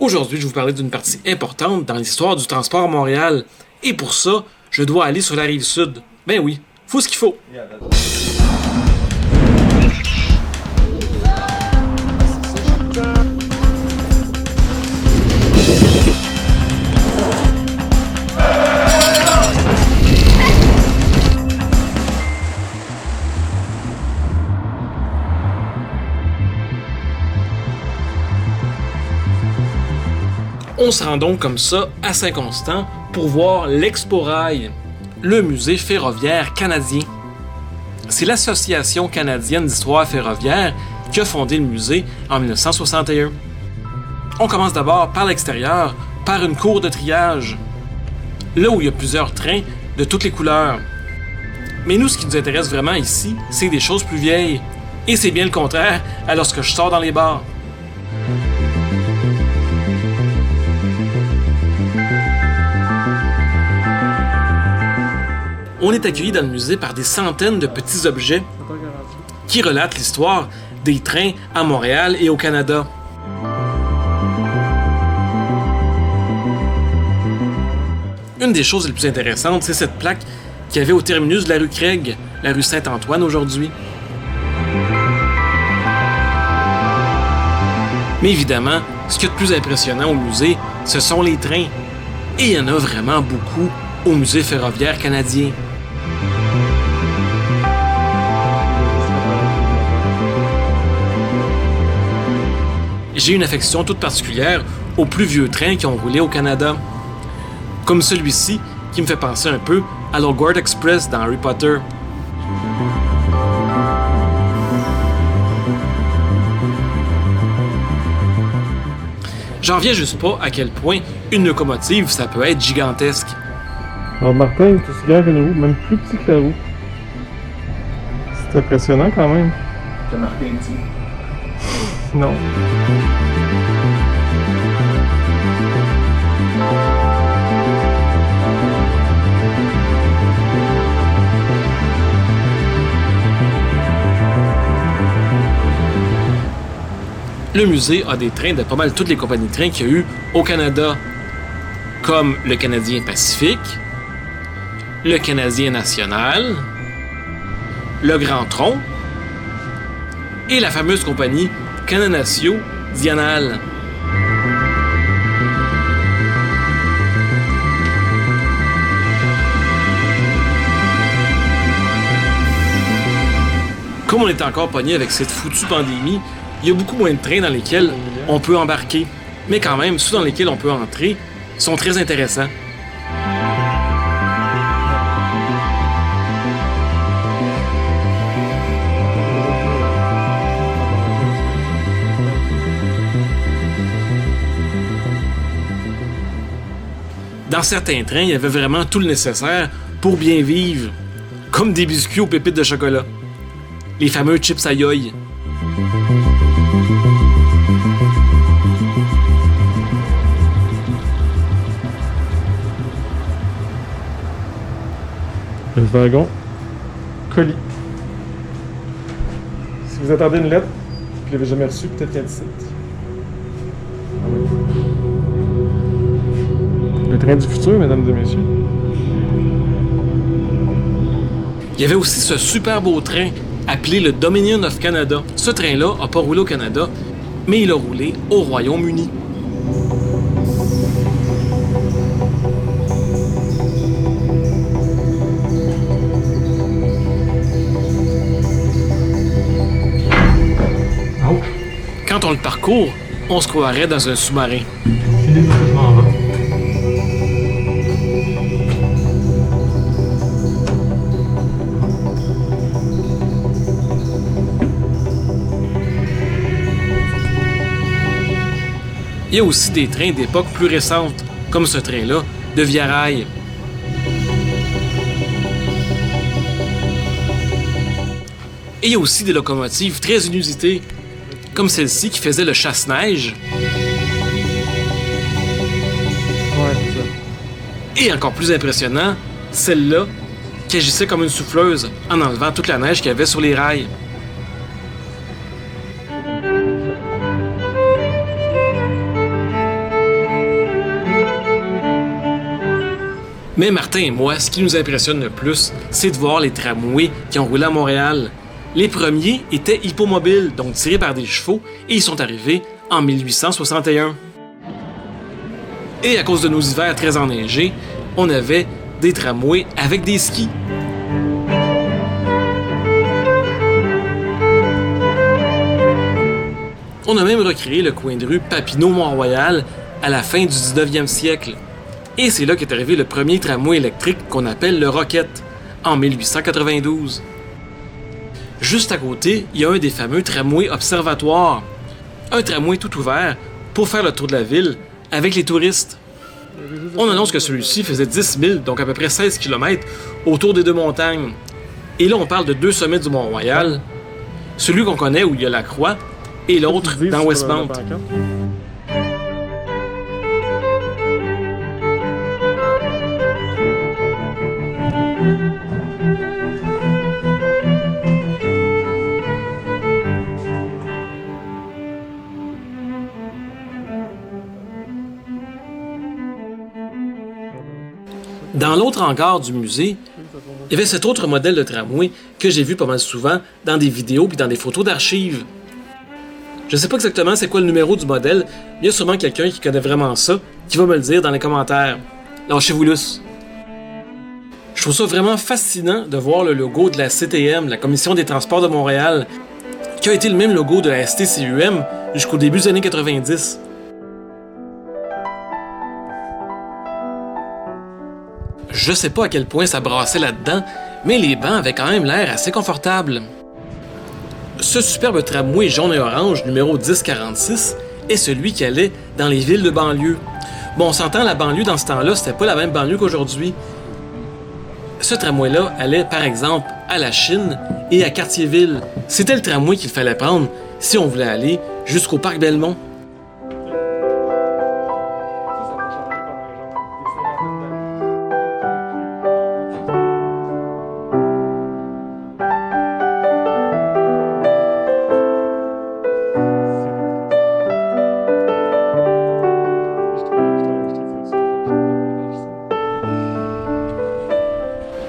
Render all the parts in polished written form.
Aujourd'hui, je vais vous parler d'une partie importante dans l'histoire du transport à Montréal. Et pour ça, je dois aller sur la rive sud. Ben oui, faut ce qu'il faut. On se rend donc comme ça à Saint-Constant pour voir l'Expo-Rail, le musée ferroviaire canadien. C'est l'Association canadienne d'histoire ferroviaire qui a fondé le musée en 1961. On commence d'abord par l'extérieur, par une cour de triage, là où il y a plusieurs trains de toutes les couleurs. Mais nous, ce qui nous intéresse vraiment ici, c'est des choses plus vieilles. Et c'est bien le contraire à lorsque je sors dans les bars. On est accueilli dans le musée par des centaines de petits objets qui relatent l'histoire des trains à Montréal et au Canada. Une des choses les plus intéressantes, c'est cette plaque qu'il y avait au terminus de la rue Craig, la rue Saint-Antoine aujourd'hui. Mais évidemment, ce qu'il y a de plus impressionnant au musée, ce sont les trains. Et il y en a vraiment beaucoup au musée ferroviaire canadien. J'ai une affection toute particulière aux plus vieux trains qui ont roulé au Canada. Comme celui-ci, qui me fait penser un peu à l'Hogwarts Express dans Harry Potter. J'en reviens juste pas à quel point une locomotive, ça peut être gigantesque. Alors Martin, il est aussi grand qu'une roue, même plus petit que la roue. C'est impressionnant quand même. T'as marqué un petit? Non. Le musée a des trains de pas mal toutes les compagnies de trains qu'il y a eu au Canada, comme le Canadien Pacifique, le Canadien National, le Grand Tronc et la fameuse compagnie Cananacio Dianal. Comme on est encore pogné avec cette foutue pandémie, il y a beaucoup moins de trains dans lesquels on peut embarquer. Mais quand même, ceux dans lesquels on peut entrer sont très intéressants. Dans certains trains, il y avait vraiment tout le nécessaire pour bien vivre, comme des biscuits aux pépites de chocolat. Les fameux chips aïe. Le wagon colis. Si vous attendez une lettre, que vous l'avez jamais reçue, peut-être qu'il y a 17. Ah oui. Le train du futur, mesdames et messieurs. Il y avait aussi ce super beau train appelé le Dominion of Canada. Ce train-là n'a pas roulé au Canada, mais il a roulé au Royaume-Uni. Quand on le parcourt, on se croirait dans un sous-marin. Il y a aussi des trains d'époque plus récente, comme ce train-là, de Via Rail. Et il y a aussi des locomotives très inusitées, comme celle-ci qui faisait le chasse-neige. Ouais, c'est ça. Et encore plus impressionnant, celle-là qui agissait comme une souffleuse en enlevant toute la neige qu'il y avait sur les rails. Mais Martin et moi, ce qui nous impressionne le plus, c'est de voir les tramways qui ont roulé à Montréal. Les premiers étaient hippomobiles, donc tirés par des chevaux, et ils sont arrivés en 1861. Et à cause de nos hivers très enneigés, on avait des tramways avec des skis. On a même recréé le coin de rue Papineau-Mont-Royal à la fin du 19e siècle. Et c'est là qu'est arrivé le premier tramway électrique qu'on appelle le Rocket, en 1892. Juste à côté, il y a un des fameux tramways observatoires. Un tramway tout ouvert pour faire le tour de la ville avec les touristes. On annonce que celui-ci faisait 10 000, donc à peu près 16 km, autour des deux montagnes. Et là, on parle de deux sommets du Mont-Royal. Celui qu'on connaît où il y a la croix, et l'autre dans Westmount. Dans l'autre hangar du musée, il y avait cet autre modèle de tramway que j'ai vu pas mal souvent dans des vidéos puis dans des photos d'archives. Je sais pas exactement c'est quoi le numéro du modèle, mais il y a sûrement quelqu'un qui connaît vraiment ça, qui va me le dire dans les commentaires. Lâchez-vous lousse. Je trouve ça vraiment fascinant de voir le logo de la CTM, la Commission des Transports de Montréal, qui a été le même logo de la STCUM jusqu'au début des années 90. Je sais pas à quel point ça brassait là-dedans, mais les bancs avaient quand même l'air assez confortables. Ce superbe tramway jaune et orange numéro 1046 est celui qui allait dans les villes de banlieue. Bon, on s'entend, la banlieue dans ce temps-là, c'était pas la même banlieue qu'aujourd'hui. Ce tramway-là allait par exemple à la Chine et à Cartierville. C'était le tramway qu'il fallait prendre si on voulait aller jusqu'au parc Belmont.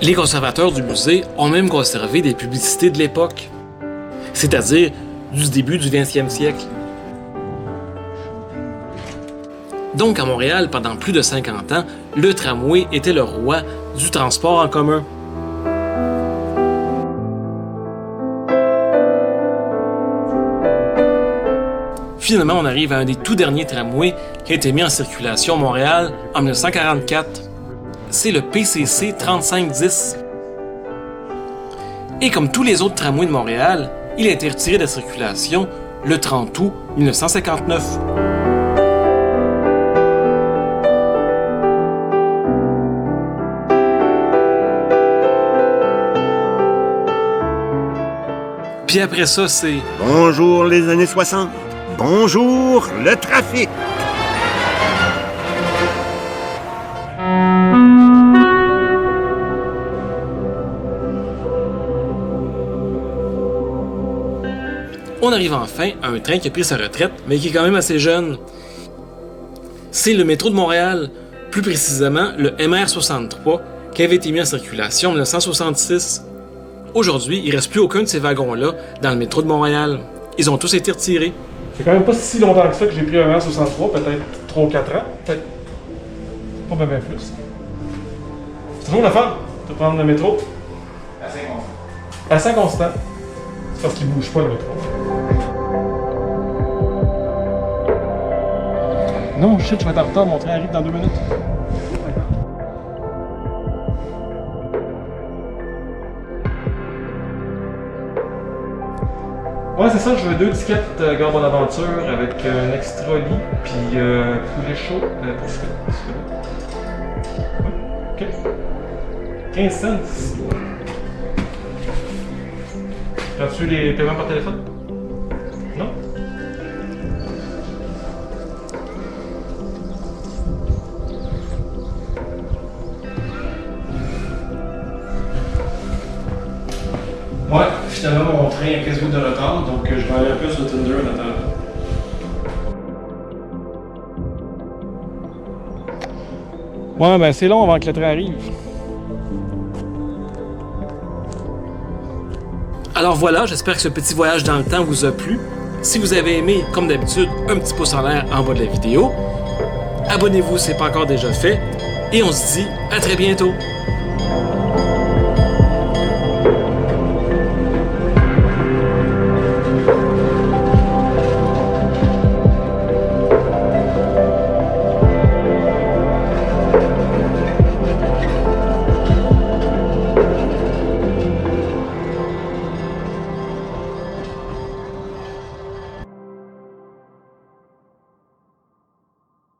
Les conservateurs du musée ont même conservé des publicités de l'époque, c'est-à-dire du début du 20e siècle. Donc à Montréal, pendant plus de 50 ans, le tramway était le roi du transport en commun. Finalement, on arrive à un des tout derniers tramways qui a été mis en circulation à Montréal en 1944. C'est le PCC 3510. Et comme tous les autres tramways de Montréal, il a été retiré de la circulation le 30 août 1959. Puis après ça, c'est... Bonjour les années 60. Bonjour le trafic. On arrive enfin à un train qui a pris sa retraite, mais qui est quand même assez jeune. C'est le métro de Montréal, plus précisément le MR63, qui avait été mis en circulation en 1966. Aujourd'hui, il ne reste plus aucun de ces wagons-là dans le métro de Montréal. Ils ont tous été retirés. C'est quand même pas si longtemps que ça que j'ai pris un MR63, peut-être 3 ou 4 ans, peut-être pas bien plus. C'est toujours la fun de prendre le métro. À Saint-Constant. À Saint-Constant. C'est parce qu'il bouge pas le métro. Non, shit, je vais être en retard, mon train arrive dans 2 minutes. Ouais, c'est ça, je veux 2 tickets Gare Bonaventure avec un extra lit, puis poulet chaud pour ce que. Ok. 15 cents. As-tu les paiements par téléphone? Non? Ouais, finalement mon train a 15 minutes de retard, donc je vais aller un peu sur Tinder en attendant. Ouais, ben c'est long avant que le train arrive. Alors voilà, j'espère que ce petit voyage dans le temps vous a plu. Si vous avez aimé, comme d'habitude, un petit pouce en l'air en bas de la vidéo. Abonnez-vous si ce n'est pas encore déjà fait. Et on se dit à très bientôt.